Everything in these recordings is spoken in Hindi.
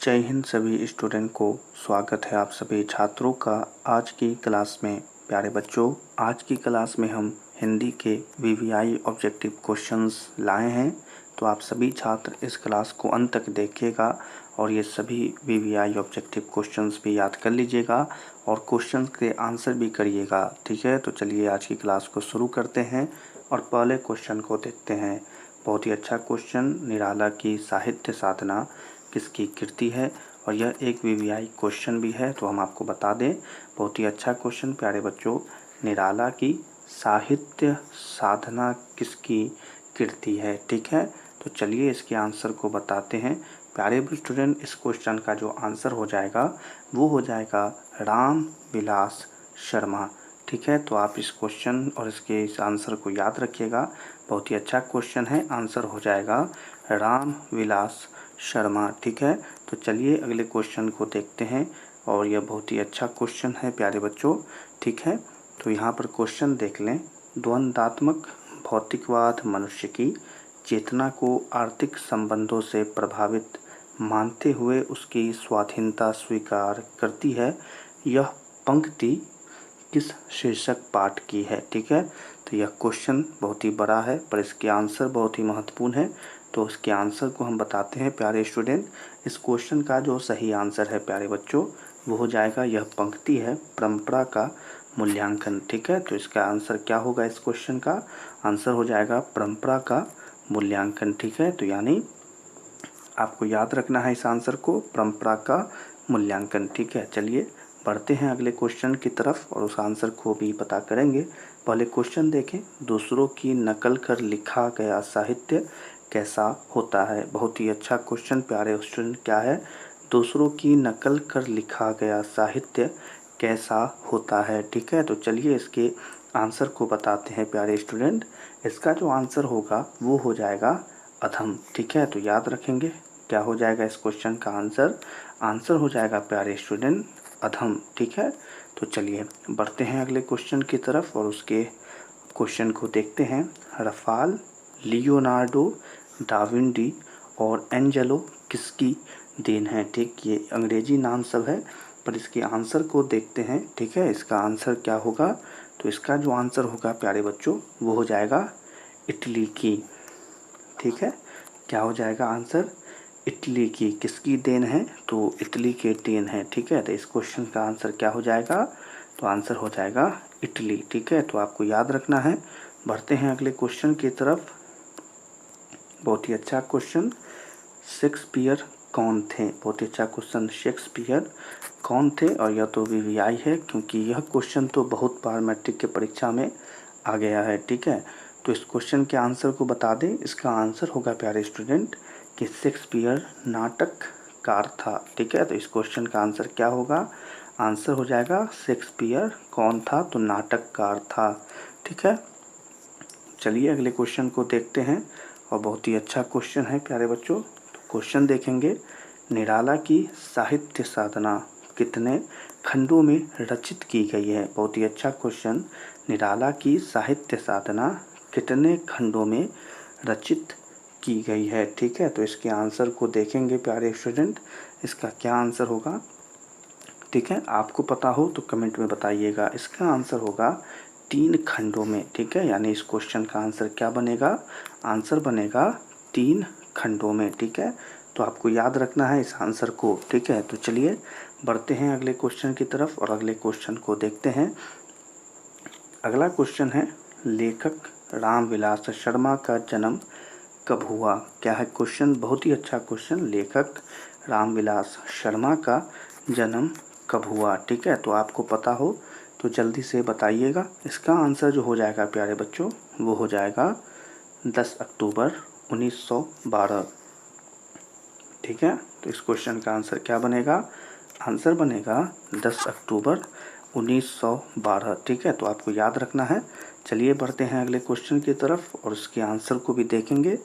जय हिंद सभी स्टूडेंट को स्वागत है आप सभी छात्रों का आज की क्लास में। प्यारे बच्चों, आज की क्लास में हम हिंदी के वीवीआई ऑब्जेक्टिव क्वेश्चंस लाए हैं, तो आप सभी छात्र इस क्लास को अंत तक देखिएगा और ये सभी वीवीआई ऑब्जेक्टिव क्वेश्चंस भी याद कर लीजिएगा और क्वेश्चंस के आंसर भी करिएगा। ठीक है, तो चलिए आज की क्लास को शुरू करते हैं और पहले क्वेश्चन को देखते हैं। बहुत ही अच्छा क्वेश्चन, निराला की साहित्य साधना किसकी कृति है, और यह एक वीवीआई क्वेश्चन भी है, तो हम आपको बता दें बहुत ही अच्छा क्वेश्चन। प्यारे बच्चों, निराला की साहित्य साधना किसकी कृति है। ठीक है, तो चलिए इसके आंसर को बताते हैं। प्यारे स्टूडेंट, इस क्वेश्चन का जो आंसर हो जाएगा वो हो जाएगा राम विलास शर्मा। ठीक है, तो आप इस क्वेश्चन और इसके इस आंसर को याद रखिएगा, बहुत ही अच्छा क्वेश्चन है। आंसर हो जाएगा राम विलास शर्मा। ठीक है, तो चलिए अगले क्वेश्चन को देखते हैं और यह बहुत ही अच्छा क्वेश्चन है प्यारे बच्चों। ठीक है, तो यहाँ पर क्वेश्चन देख लें। द्वंद्वात्मक भौतिकवाद मनुष्य की चेतना को आर्थिक संबंधों से प्रभावित मानते हुए उसकी स्वाधीनता स्वीकार करती है। यह पंक्ति किस शीर्षक पाठ की है। ठीक है, तो यह क्वेश्चन बहुत ही बड़ा है पर इसके आंसर बहुत ही महत्वपूर्ण है, तो इसके आंसर को हम बताते हैं प्यारे स्टूडेंट। इस क्वेश्चन का जो सही आंसर है प्यारे बच्चों वो हो जाएगा, यह पंक्ति है परंपरा का मूल्यांकन। ठीक है, तो इसका आंसर क्या होगा, इस क्वेश्चन का आंसर हो जाएगा परंपरा का मूल्यांकन। ठीक है, तो यानी आपको याद रखना है इस आंसर को, परंपरा का मूल्यांकन। ठीक है, चलिए बढ़ते हैं अगले क्वेश्चन की तरफ और उस आंसर को भी पता करेंगे। पहले क्वेश्चन देखें, दूसरों की नकल कर लिखा गया साहित्य कैसा होता है। बहुत ही अच्छा क्वेश्चन प्यारे स्टूडेंट, क्या है, दूसरों की नकल कर लिखा गया साहित्य कैसा होता है। ठीक है, तो चलिए इसके आंसर को बताते हैं प्यारे स्टूडेंट। इसका जो आंसर होगा वो हो जाएगा अधम। ठीक है, तो याद रखेंगे क्या हो जाएगा इस क्वेश्चन का आंसर। आंसर हो जाएगा प्यारे स्टूडेंट अधम। ठीक है, तो चलिए बढ़ते हैं अगले क्वेश्चन की तरफ और उसके क्वेश्चन को देखते हैं। रफाल, लियोनार्डो डाविंडी और एंजेलो किसकी देन है। ठीक, ये अंग्रेजी नाम सब है पर इसके आंसर को देखते हैं। ठीक है, इसका आंसर क्या होगा, तो इसका जो आंसर होगा प्यारे बच्चों वो हो जाएगा इटली की। ठीक है, क्या हो जाएगा आंसर, इटली की। किसकी देन है, तो इटली के देन है। ठीक है, तो इस क्वेश्चन का आंसर क्या हो जाएगा, तो आंसर हो जाएगा इटली। ठीक है, तो आपको याद रखना है। बढ़ते हैं अगले क्वेश्चन की तरफ। बहुत ही अच्छा क्वेश्चन, शेक्सपियर कौन थे। बहुत ही अच्छा क्वेश्चन, शेक्सपियर कौन थे, और यह तो वीवीआई है क्योंकि यह क्वेश्चन तो बहुत बार मैट्रिक के परीक्षा में आ गया है। ठीक है, तो इस क्वेश्चन के आंसर को बता दें। इसका आंसर होगा प्यारे स्टूडेंट कि शेक्सपियर नाटककार था। ठीक है, तो इस क्वेश्चन का आंसर क्या होगा, आंसर हो जाएगा शेक्सपियर कौन था, तो नाटककार था। ठीक है, चलिए अगले क्वेश्चन को देखते हैं और बहुत ही अच्छा क्वेश्चन है प्यारे बच्चों। तो क्वेश्चन देखेंगे, निराला की साहित्य साधना कितने खंडों में रचित की गई है। बहुत ही अच्छा क्वेश्चन, निराला की साहित्य साधना कितने खंडों में रचित की गई है। ठीक है, तो इसके आंसर को देखेंगे प्यारे स्टूडेंट, इसका क्या आंसर होगा। ठीक है, आपको पता हो तो कमेंट में बताइएगा। इसका आंसर होगा 3 खंडों में। ठीक है, यानी इस क्वेश्चन का आंसर क्या बनेगा, आंसर बनेगा 3 खंडों में। ठीक है, तो आपको याद रखना है इस आंसर को। ठीक है, तो चलिए बढ़ते हैं अगले क्वेश्चन की तरफ और अगले क्वेश्चन को देखते हैं। अगला क्वेश्चन है, लेखक रामविलास शर्मा का जन्म कब हुआ। क्या है क्वेश्चन, बहुत ही अच्छा क्वेश्चन, लेखक रामविलास शर्मा का जन्म कब हुआ। ठीक है, तो आपको पता हो तो जल्दी से बताइएगा। इसका आंसर जो हो जाएगा प्यारे बच्चों वो हो जाएगा 10 अक्टूबर 1912। ठीक है, तो इस क्वेश्चन का आंसर क्या बनेगा, आंसर बनेगा 10 अक्टूबर 1912। ठीक है, तो आपको याद रखना है। चलिए बढ़ते हैं अगले क्वेश्चन की तरफ और उसके आंसर को भी देखेंगे।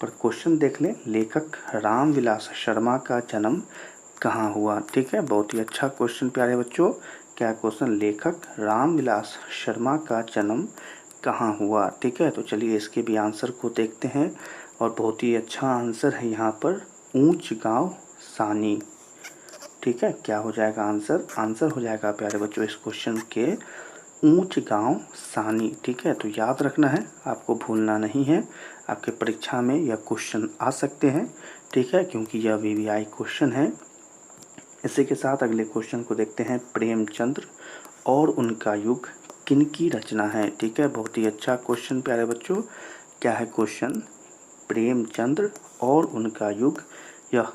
पर क्वेश्चन देख लें, लेखक रामविलास शर्मा का जन्म कहाँ हुआ। ठीक है, बहुत ही अच्छा क्वेश्चन प्यारे बच्चों, क्या क्वेश्चन, लेखक रामविलास शर्मा का जन्म कहाँ हुआ। ठीक है, तो चलिए इसके भी आंसर को देखते हैं और बहुत ही अच्छा आंसर है यहाँ पर ऊंच गांव सानी। ठीक है, क्या हो जाएगा आंसर? आंसर हो जाएगा प्यारे बच्चों इस क्वेश्चन के ऊंच गांव सानी। ठीक है, तो याद रखना है, आपको भूलना नहीं है। आपके परीक्षा में यह क्वेश्चन आ सकते हैं, ठीक है, क्योंकि यह वीवीआई क्वेश्चन है। इसी के साथ अगले क्वेश्चन को देखते हैं। प्रेमचंद्र और उनका युग किनकी रचना है? ठीक है, बहुत ही अच्छा क्वेश्चन प्यारे बच्चों। क्या है क्वेश्चन? प्रेमचंद्र और उनका युग यह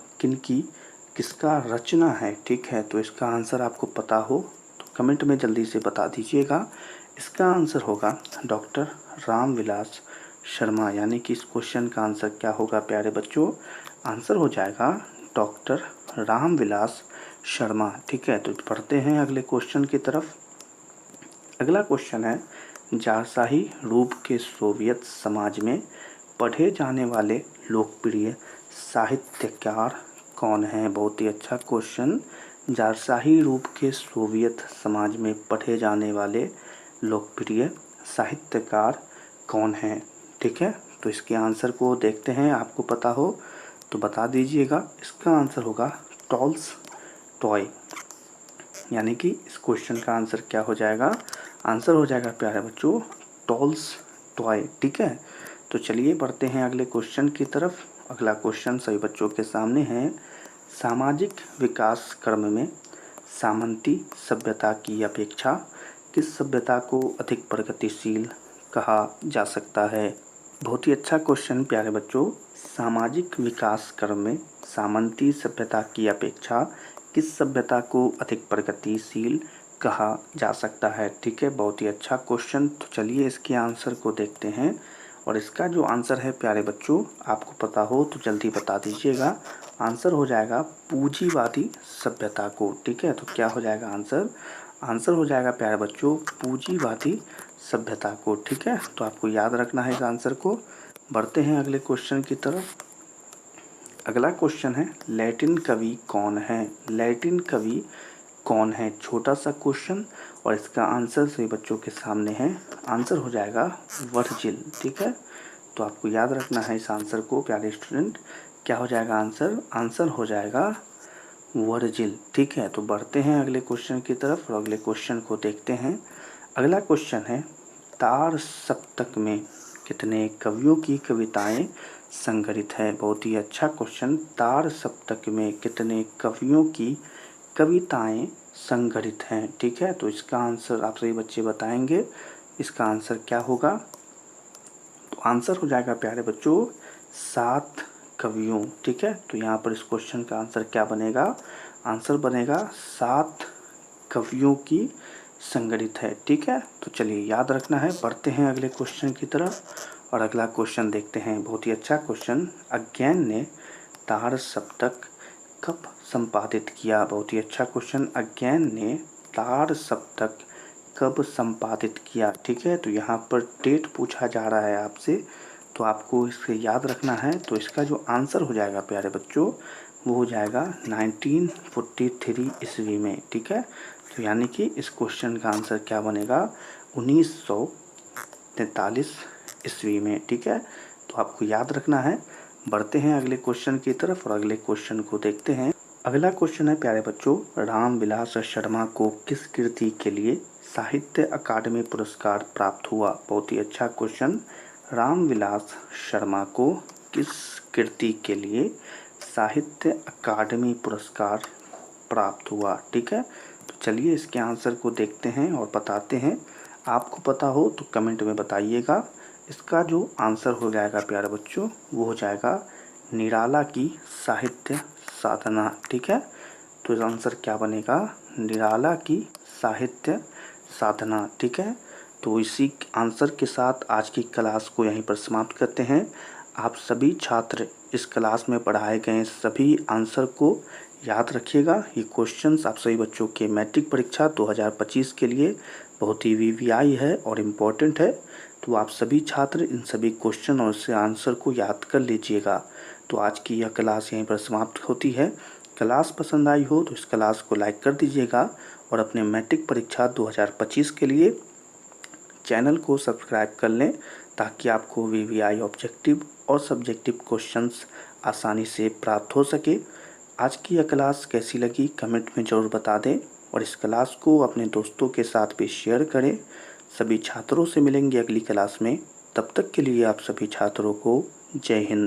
किसका रचना है? ठीक है, तो इसका आंसर आपको पता हो तो कमेंट में जल्दी से बता दीजिएगा। इसका आंसर होगा डॉक्टर रामविलास शर्मा, यानी कि इस क्वेश्चन का आंसर क्या होगा प्यारे बच्चों? आंसर हो जाएगा डॉक्टर रामविलास शर्मा। ठीक है, तो पढ़ते हैं अगले क्वेश्चन की तरफ। अगला क्वेश्चन है, जारशाही रूप के सोवियत समाज में पढ़े जाने वाले लोकप्रिय साहित्यकार कौन हैं? बहुत ही अच्छा क्वेश्चन। जारशाही रूप के सोवियत समाज में पढ़े जाने वाले लोकप्रिय साहित्यकार कौन हैं? ठीक है, तो इसके आंसर को देखते हैं। आपको पता हो तो बता दीजिएगा। इसका आंसर होगा टॉलस्टॉय, यानी कि इस क्वेश्चन का आंसर क्या हो जाएगा? आंसर हो जाएगा प्यारे बच्चों टॉलस्टॉय। ठीक है, तो चलिए बढ़ते हैं अगले क्वेश्चन की तरफ। अगला क्वेश्चन सभी बच्चों के सामने है। सामाजिक विकास क्रम में सामंती सभ्यता की अपेक्षा किस सभ्यता को अधिक प्रगतिशील कहा जा सकता है? बहुत ही अच्छा क्वेश्चन प्यारे बच्चों। सामाजिक विकास क्रम में सामंती सभ्यता की अपेक्षा किस सभ्यता को अधिक प्रगतिशील कहा जा सकता है? ठीक है, बहुत ही अच्छा क्वेश्चन। तो चलिए इसके आंसर को देखते हैं। और इसका जो आंसर है प्यारे बच्चों, आपको पता हो तो जल्दी बता दीजिएगा। आंसर हो जाएगा पूंजीवादी सभ्यता को। ठीक है, तो क्या हो जाएगा आंसर? आंसर हो जाएगा प्यारे बच्चों पूंजीवादी सभ्यता को। ठीक है, तो आपको याद रखना है इस आंसर को। बढ़ते हैं अगले क्वेश्चन की तरफ। अगला क्वेश्चन है, लैटिन कवि कौन है? लैटिन कवि कौन है? छोटा सा क्वेश्चन और इसका आंसर सभी बच्चों के सामने है। आंसर हो जाएगा वर्जिल। ठीक है, तो आपको याद रखना है इस आंसर को प्यारे स्टूडेंट। क्या हो जाएगा आंसर? आंसर हो जाएगा वर्जिल। ठीक है, तो बढ़ते हैं अगले क्वेश्चन की तरफ और अगले क्वेश्चन को देखते हैं। अगला क्वेश्चन है, तार सप्तक में कितने कवियों की कविताएं संग्रहित है? बहुत ही अच्छा क्वेश्चन। तार सप्तक में कितने कवियों की कविताएं संग्रहित हैं? ठीक है, तो इसका आंसर आप सभी बच्चे बताएंगे। इसका आंसर क्या होगा? तो आंसर हो जाएगा प्यारे बच्चों 7 कवियों। ठीक है, तो यहाँ पर इस क्वेश्चन का आंसर क्या बनेगा? आंसर बनेगा 7 कवियों की संग्रहित है। ठीक है, तो चलिए याद रखना है। बढ़ते हैं अगले क्वेश्चन की तरफ और अगला क्वेश्चन देखते हैं। बहुत ही अच्छा क्वेश्चन। अज्ञान ने तार सप्तक कब संपादित किया? बहुत ही अच्छा क्वेश्चन। अज्ञान ने तार सप्तक कब संपादित किया? ठीक है, तो यहाँ पर डेट पूछा जा रहा है आपसे, तो आपको इसे याद रखना है। तो इसका जो आंसर हो जाएगा प्यारे बच्चों, वो हो जाएगा 1943 ईस्वी में। ठीक है, तो यानी कि इस क्वेश्चन का आंसर क्या बनेगा? 1943 ईस्वी में। ठीक है, तो आपको याद रखना है। बढ़ते हैं अगले क्वेश्चन की तरफ और अगले क्वेश्चन को देखते हैं। अगला क्वेश्चन है प्यारे बच्चों, रामविलास शर्मा को किस कृति के लिए साहित्य अकादमी पुरस्कार प्राप्त हुआ? बहुत ही अच्छा क्वेश्चन। रामविलास शर्मा को किस कृति के लिए साहित्य अकादमी पुरस्कार प्राप्त हुआ? ठीक है, तो चलिए इसके आंसर को देखते हैं और बताते हैं। आपको पता हो तो कमेंट में बताइएगा। इसका जो आंसर हो जाएगा प्यारे बच्चों, वो हो जाएगा निराला की साहित्य साधना। ठीक है, तो इस आंसर क्या बनेगा? निराला की साहित्य साधना। ठीक है, तो इसी आंसर के साथ आज की क्लास को यहीं पर समाप्त करते हैं। आप सभी छात्र इस क्लास में पढ़ाए गए सभी आंसर को याद रखिएगा। ये क्वेश्चंस आप सभी बच्चों के मैट्रिक परीक्षा 2025 के लिए बहुत ही वीवीआई है और इम्पोर्टेंट है। तो आप सभी छात्र इन सभी क्वेश्चन और इसके आंसर को याद कर लीजिएगा। तो आज की यह क्लास यहीं पर समाप्त होती है। क्लास पसंद आई हो तो इस क्लास को लाइक कर दीजिएगा और अपने मैट्रिक परीक्षा 2025 के लिए चैनल को सब्सक्राइब कर लें, ताकि आपको वीवीआई ऑब्जेक्टिव और सब्जेक्टिव क्वेश्चंस आसानी से प्राप्त हो सके। आज की यह क्लास कैसी लगी कमेंट में ज़रूर बता दें और इस क्लास को अपने दोस्तों के साथ भी शेयर करें। सभी छात्रों से मिलेंगे अगली क्लास में। तब तक के लिए आप सभी छात्रों को जय हिंद।